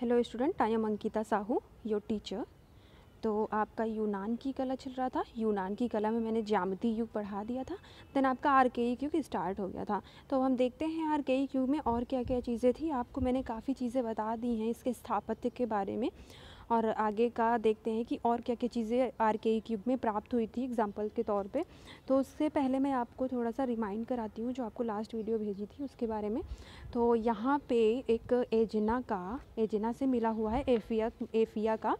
Hello student, I am Ankita Sahu, your teacher. तो आपका यूनान की कला चल रहा था। यूनान की कला में मैंने ज्यामिति युग पढ़ा दिया था। देन आपका आर्केइक युग स्टार्ट हो गया था। तो हम देखते हैं आर्केइक युग में और क्या क्या चीज़ें थी। आपको मैंने काफ़ी चीज़ें बता दी हैं इसके स्थापत्य के बारे में, और आगे का देखते हैं कि और क्या क्या चीज़ें आर्केइक युग में प्राप्त हुई थी एग्जाम्पल के तौर पे। तो उससे पहले मैं आपको थोड़ा सा रिमाइंड कराती हूँ जो आपको लास्ट वीडियो भेजी थी उसके बारे में। तो यहाँ पे एक एजिना से मिला हुआ है एफिया का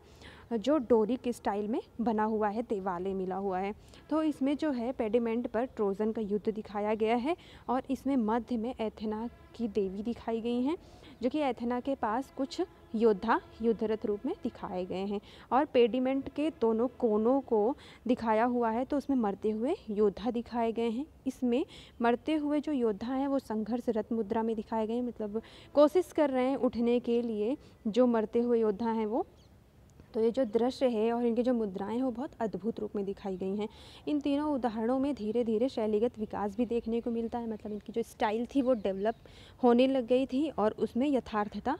जो डोरिक स्टाइल में बना हुआ है देवालय मिला हुआ है। तो इसमें जो है पेडिमेंट पर ट्रोजन का युद्ध दिखाया गया है, और इसमें मध्य में एथेना की देवी दिखाई गई हैं, जो कि एथेना के पास कुछ योद्धा युद्धरत रूप में दिखाए गए हैं। और पेडिमेंट के दोनों कोनों को दिखाया हुआ है, तो उसमें मरते हुए योद्धा दिखाए गए हैं। इसमें मरते हुए जो योद्धा हैं वो संघर्षरत मुद्रा में दिखाए गए हैं, मतलब कोशिश कर रहे हैं उठने के लिए जो मरते हुए योद्धा हैं वो। तो ये जो दृश्य है और इनकी जो मुद्राएं हैं वो बहुत अद्भुत रूप में दिखाई गई हैं। इन तीनों उदाहरणों में धीरे धीरे शैलीगत विकास भी देखने को मिलता है, मतलब इनकी जो स्टाइल थी वो डेवलप होने लग गई थी, और उसमें यथार्थता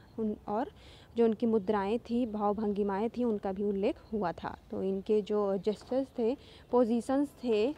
और जो उनकी मुद्राएं थी, भाव भंगिमाएँ थी, उनका भी उल्लेख हुआ था। तो इनके जो जेस्चर्स थे, पोजीशंस थे,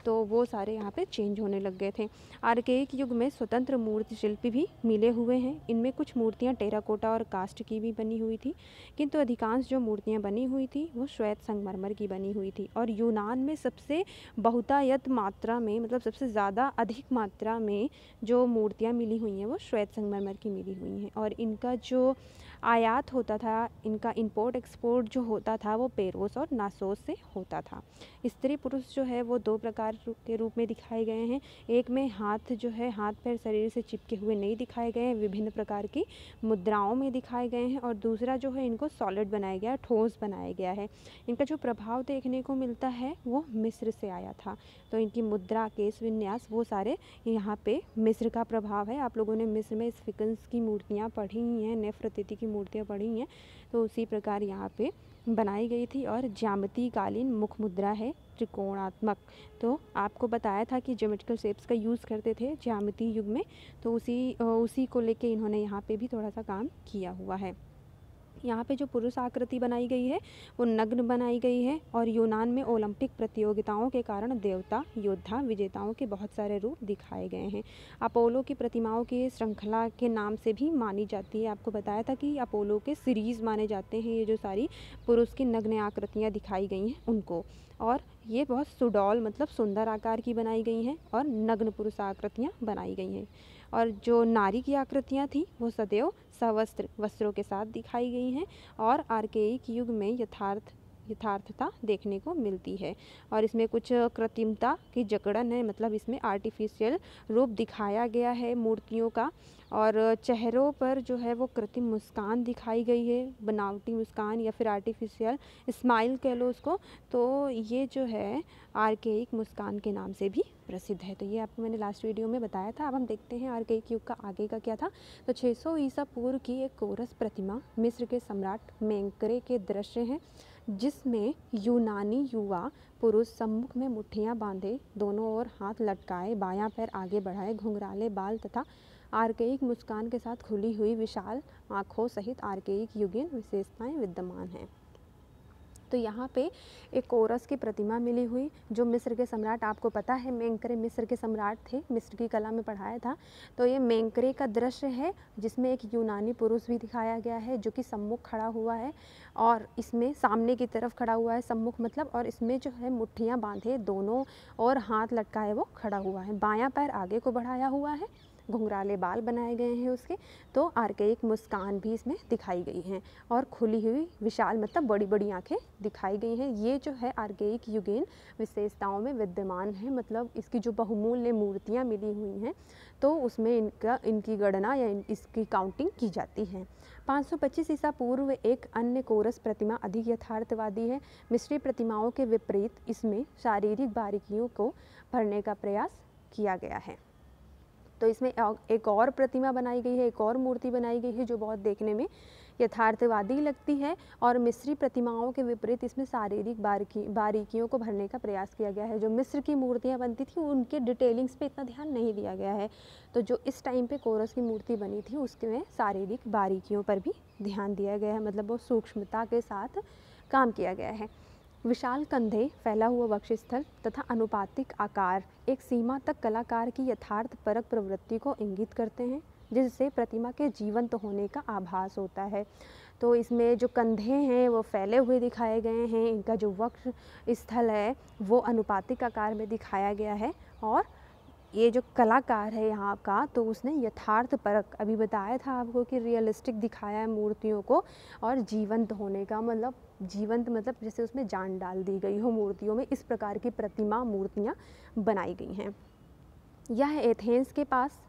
तो वो सारे यहाँ पे चेंज होने लग गए थे। आर्केइक युग में स्वतंत्र मूर्ति शिल्प भी मिले हुए हैं। इनमें कुछ मूर्तियाँ टेराकोटा और कास्ट की भी बनी हुई थी, किंतु अधिकांश जो मूर्तियाँ बनी हुई थी वो श्वेत संगमरमर की बनी हुई थी। और यूनान में सबसे बहुतायत मात्रा में, मतलब सबसे ज़्यादा अधिक मात्रा में जो मूर्तियाँ मिली हुई हैं वो श्वेत संगमरमर की मिली हुई हैं। और इनका जो आयात होता था, इनका इंपोर्ट एक्सपोर्ट जो होता था वो पेरोस और नासोस से होता था। स्त्री पुरुष जो है वो दो प्रकार के रूप में दिखाए गए हैं। एक में हाथ जो है, हाथ पैर शरीर से चिपके हुए नहीं दिखाए गए हैं, विभिन्न प्रकार की मुद्राओं में दिखाए गए हैं। और दूसरा जो है इनको सॉलिड बनाया गया है, ठोस बनाया गया है। इनका जो प्रभाव देखने को मिलता है वो मिस्र से आया था। तो इनकी मुद्रा, केश विन्यास, वो सारे यहाँ पे मिस्र का प्रभाव है। आप लोगों ने मिस्र में स्फिंक्स की मूर्तियाँ पढ़ी ही हैं, नेफरतिति की मूर्तियाँ पढ़ी हैं, तो उसी प्रकार यहाँ पे बनाई गई थी। और ज्यामिति कालीन मुख मुद्रा है, त्रिकोणात्मक। तो आपको बताया था कि ज्योमेट्रिकल शेप्स का यूज़ करते थे ज्यामिति युग में, तो उसी को लेके इन्होंने यहाँ पे भी थोड़ा सा काम किया हुआ है। यहाँ पे जो पुरुष आकृति बनाई गई है वो नग्न बनाई गई है। और यूनान में ओलंपिक प्रतियोगिताओं के कारण देवता, योद्धा, विजेताओं के बहुत सारे रूप दिखाए गए हैं। अपोलो की प्रतिमाओं की श्रृंखला के नाम से भी मानी जाती है। आपको बताया था कि अपोलो के सीरीज़ माने जाते हैं ये जो सारी पुरुष की नग्न आकृतियाँ दिखाई गई हैं उनको। और ये बहुत सुडौल, मतलब सुंदर आकार की बनाई गई हैं, और नग्न पुरुष आकृतियाँ बनाई गई हैं। और जो नारी की आकृतियाँ थी वो सदैव सवस्त्र वस्त्रों के साथ दिखाई गई हैं। और आर्केइक युग में यथार्थता देखने को मिलती है। और इसमें कुछ कृत्रिमता की जकड़न है, मतलब इसमें आर्टिफिशियल रूप दिखाया गया है मूर्तियों का। और चेहरों पर जो है वो कृत्रिम मुस्कान दिखाई गई है, बनावटी मुस्कान या फिर आर्टिफिशियल स्माइल कह लो उसको। तो ये जो है आर्केइक मुस्कान के नाम से भी प्रसिद्ध है। तो ये आपको मैंने लास्ट वीडियो में बताया था। अब हम देखते हैं आर्केइक युग का आगे का क्या था। तो 600 ईसा पूर्व की एक कोरस प्रतिमा मिस्र के सम्राट मेंकरे के दृश्य हैं, जिसमें यूनानी युवा पुरुष सम्मुख में मुट्ठियाँ बांधे, दोनों ओर हाथ लटकाए, बायां पैर आगे बढ़ाए, घुंघराले बाल तथा आर्केइक मुस्कान के साथ खुली हुई विशाल आँखों सहित आर्केइक युगीन विशेषताएं विद्यमान हैं। तो यहाँ पे एक कोरस की प्रतिमा मिली हुई, जो मिस्र के सम्राट, आपको पता है मेंकरे मिस्र के सम्राट थे, मिस्र की कला में पढ़ाया था। तो ये मेंकरे का दृश्य है, जिसमें एक यूनानी पुरुष भी दिखाया गया है जो कि सम्मुख खड़ा हुआ है, और इसमें सामने की तरफ खड़ा हुआ है, सम्मुख मतलब। और इसमें जो है मुट्ठियाँ बांधे, दोनों और हाथ लटकाए वो खड़ा हुआ है, बायां पैर आगे को बढ़ाया हुआ है, घुंघराले बाल बनाए गए हैं उसके। तो आर्केइक मुस्कान भी इसमें दिखाई गई हैं, और खुली हुई विशाल, मतलब बड़ी बड़ी आंखें दिखाई गई हैं। ये जो है आर्केइक युगीन विशेषताओं में विद्यमान है, मतलब इसकी जो बहुमूल्य मूर्तियाँ मिली हुई हैं तो उसमें इनकी गणना या इसकी काउंटिंग की जाती है। 525 ईसा पूर्व एक अन्य कोरस प्रतिमा अधिक यथार्थवादी है। मिस्री प्रतिमाओं के विपरीत इसमें शारीरिक बारीकियों को भरने का प्रयास किया गया है। तो इसमें एक और प्रतिमा बनाई गई है, एक और मूर्ति बनाई गई है जो बहुत देखने में यथार्थवादी लगती है और मिस्री प्रतिमाओं के विपरीत इसमें शारीरिक बारीकियों को भरने का प्रयास किया गया है। जो मिस्र की मूर्तियाँ बनती थी उनके डिटेलिंग्स पे इतना ध्यान नहीं दिया गया है, तो जो इस टाइम पे कोरस की मूर्ति बनी थी उसमें शारीरिक बारीकियों पर भी ध्यान दिया गया है, मतलब वो सूक्ष्मता के साथ काम किया गया है। विशाल कंधे, फैला हुआ वक्षस्थल तथा अनुपातिक आकार एक सीमा तक कलाकार की यथार्थपरक प्रवृत्ति को इंगित करते हैं, जिससे प्रतिमा के जीवंत होने का आभास होता है। तो इसमें जो कंधे हैं वो फैले हुए दिखाए गए हैं, इनका जो वक्ष स्थल है वो अनुपातिक आकार में दिखाया गया है, और ये जो कलाकार है यहाँ का तो उसने यथार्थपरक, अभी बताया था आपको कि रियलिस्टिक दिखाया है मूर्तियों को, और जीवंत होने का मतलब जीवंत मतलब जैसे उसमें जान डाल दी गई हो मूर्तियों में, इस प्रकार की प्रतिमा मूर्तियाँ बनाई गई हैं। यह एथेंस के पास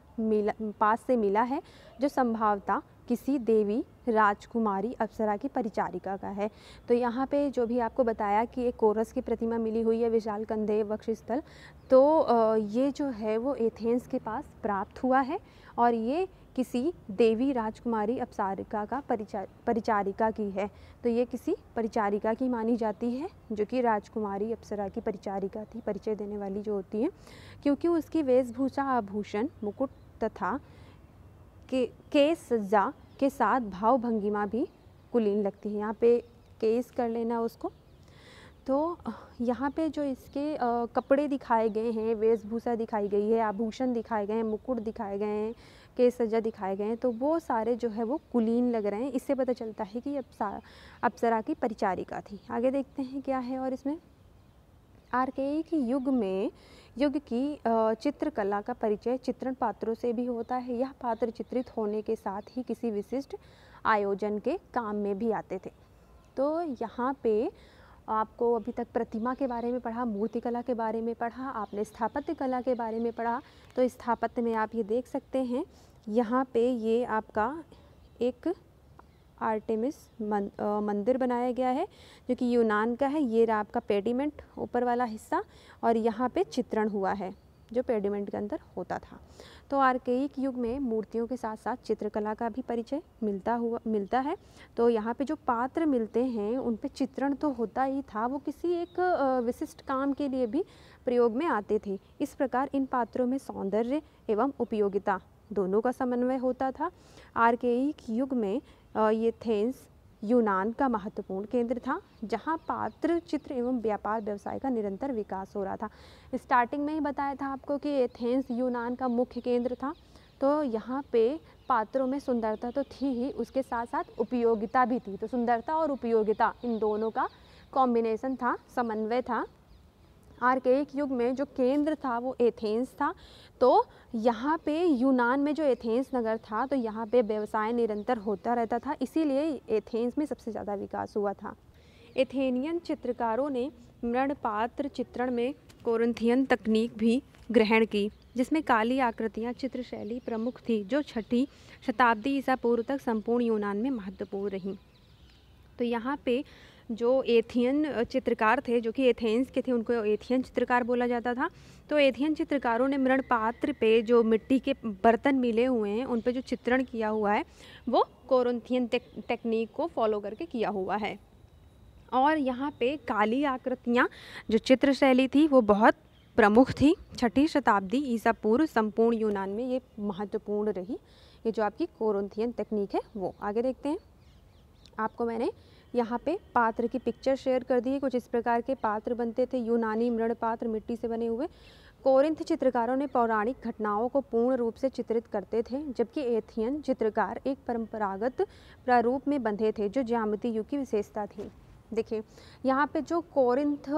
से मिला है, जो संभवतः किसी देवी राजकुमारी अप्सरा की परिचारिका का है। तो यहाँ पे जो भी आपको बताया कि एक कोरस की प्रतिमा मिली हुई है, विशाल कंधे वक्षस्थल, तो ये जो है वो एथेंस के पास प्राप्त हुआ है, और ये किसी देवी राजकुमारी अप्सरा का परिचारिका की है। तो ये किसी परिचारिका की मानी जाती है, जो कि राजकुमारी अप्सरा की परिचारिका थी, परिचय देने वाली जो होती है, क्योंकि उसकी वेशभूषा, आभूषण, मुकुट तथा केस सज्जा के साथ भाव भंगिमा भी कुलीन लगती है। यहाँ पे केस कर लेना उसको। तो यहाँ पे जो इसके कपड़े दिखाए गए हैं, वेशभूषा दिखाई गई है, आभूषण दिखाए गए हैं, मुकुट दिखाए गए हैं, केस सज्जा दिखाए गए हैं, तो वो सारे जो है वो कुलीन लग रहे हैं। इससे पता चलता है कि अप्सरा की परिचारिका थी। आगे देखते हैं क्या है। और इसमें आर्केइक युग की चित्रकला का परिचय चित्रण पात्रों से भी होता है। यह पात्र चित्रित होने के साथ ही किसी विशिष्ट आयोजन के काम में भी आते थे। तो यहाँ पे आपको अभी तक प्रतिमा के बारे में पढ़ा, मूर्तिकला के बारे में पढ़ा, आपने स्थापत्य कला के बारे में पढ़ा। तो स्थापत्य में आप ये देख सकते हैं, यहाँ पे ये आपका एक आर्टेमिस मंदिर बनाया गया है, जो कि यूनान का है। ये रहा आपका पेडिमेंट, ऊपर वाला हिस्सा, और यहाँ पे चित्रण हुआ है जो पेडिमेंट के अंदर होता था। तो आर्केइक युग में मूर्तियों के साथ साथ चित्रकला का भी परिचय मिलता है। तो यहाँ पे जो पात्र मिलते हैं उन पे चित्रण तो होता ही था, वो किसी एक विशिष्ट काम के लिए भी प्रयोग में आते थे। इस प्रकार इन पात्रों में सौंदर्य एवं उपयोगिता दोनों का समन्वय होता था। आर्केइक युग में ये एथेंस यूनान का महत्वपूर्ण केंद्र था, जहाँ पात्र चित्र एवं व्यापार व्यवसाय का निरंतर विकास हो रहा था। स्टार्टिंग में ही बताया था आपको कि एथेंस यूनान का मुख्य केंद्र था। तो यहाँ पे पात्रों में सुंदरता तो थी ही, उसके साथ साथ उपयोगिता भी थी। तो सुंदरता और उपयोगिता, इन दोनों का कॉम्बिनेशन था, समन्वय था। आर्केइक युग में जो केंद्र था वो एथेंस था। तो यहाँ पे यूनान में जो एथेंस नगर था, तो यहाँ पे व्यवसाय निरंतर होता रहता था, इसीलिए एथेंस में सबसे ज़्यादा विकास हुआ था। एथेनियन चित्रकारों ने मृणपात्र चित्रण में कोरिन्थियन तकनीक भी ग्रहण की, जिसमें काली आकृतियाँ चित्रशैली प्रमुख थी, जो 6वीं शताब्दी ईसा पूर्व तक संपूर्ण यूनान में महत्वपूर्ण रही। तो यहाँ पे जो एथियन चित्रकार थे, जो कि एथेंस के थे, उनको एथियन चित्रकार बोला जाता था। तो एथियन चित्रकारों ने मृणपात्र पे जो मिट्टी के बर्तन मिले हुए हैं उन पे जो चित्रण किया हुआ है वो कोरिन्थियन टेक्निक को फॉलो करके किया हुआ है। और यहाँ पे काली आकृतियाँ जो चित्रशैली थी वो बहुत प्रमुख थी। 6वीं शताब्दी ईसा पूर्व संपूर्ण यूनान में ये महत्वपूर्ण रही, ये जो आपकी कोरिन्थियन टेक्निक है वो। आगे देखते हैं। आपको मैंने यहाँ पे पात्र की पिक्चर शेयर कर दी है। कुछ इस प्रकार के पात्र बनते थे, यूनानी मृण पात्र मिट्टी से बने हुए। कोरिन्थ चित्रकारों ने पौराणिक घटनाओं को पूर्ण रूप से चित्रित करते थे, जबकि एथियन चित्रकार एक परंपरागत प्रारूप में बंधे थे, जो ज्यामिति युग की विशेषता थी। देखिए यहाँ पे जो कोरिन्थ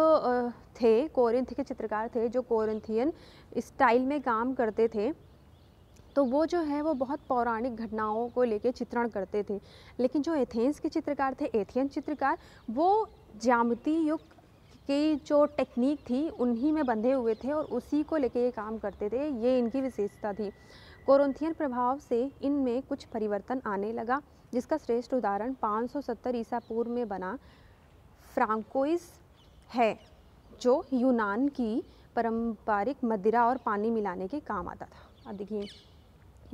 थे, कोरिन्थ के चित्रकार थे जो कोरिन्थियन स्टाइल में काम करते थे, तो वो जो है वो बहुत पौराणिक घटनाओं को लेके चित्रण करते थे। लेकिन जो एथेंस के चित्रकार थे, एथियन चित्रकार, वो ज्यामिति युग की जो टेक्निक थी उन्हीं में बंधे हुए थे और उसी को लेके ये काम करते थे, ये इनकी विशेषता थी। कोरिन्थियन प्रभाव से इनमें कुछ परिवर्तन आने लगा, जिसका श्रेष्ठ उदाहरण 570 ईसा पूर्व में बना फ्रांकोइस है, जो यूनान की पारंपरिक मदिरा और पानी मिलाने के काम आता था। देखिए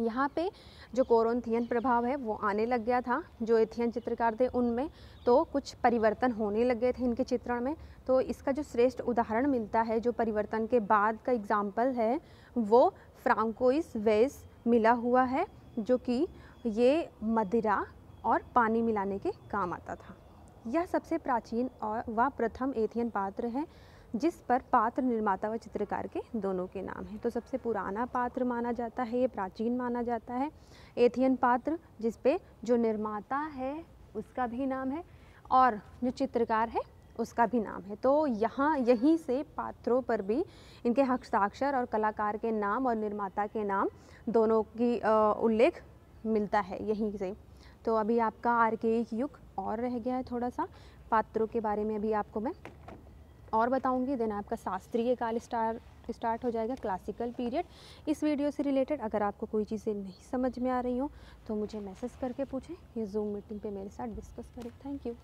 यहाँ पे जो कोरिन्थियन प्रभाव है वो आने लग गया था, जो एथियन चित्रकार थे उनमें तो कुछ परिवर्तन होने लग गए थे इनके चित्रण में। तो इसका जो श्रेष्ठ उदाहरण मिलता है, जो परिवर्तन के बाद का एग्जाम्पल है, वो फ्रांकोइस वेस मिला हुआ है, जो कि ये मदिरा और पानी मिलाने के काम आता था। यह सबसे प्राचीन और व प्रथम एथियन पात्र है जिस पर पात्र निर्माता व चित्रकार के दोनों के नाम हैं। तो सबसे पुराना पात्र माना जाता है, ये प्राचीन माना जाता है एथियन पात्र, जिस पे जो निर्माता है उसका भी नाम है और जो चित्रकार है उसका भी नाम है। तो यहाँ यहीं से पात्रों पर भी इनके हस्ताक्षर और कलाकार के नाम और निर्माता के नाम दोनों की उल्लेख मिलता है यहीं से। तो अभी आपका आर्केइक युग और रह गया है, थोड़ा सा पात्रों के बारे में अभी आपको मैं और बताऊंगी। देन आपका शास्त्रीय काल स्टार्ट हो जाएगा, क्लासिकल पीरियड। इस वीडियो से रिलेटेड अगर आपको कोई चीज़ें नहीं समझ में आ रही हो तो मुझे मैसेज करके पूछें, ये जूम मीटिंग पे मेरे साथ डिस्कस करें। Thank you.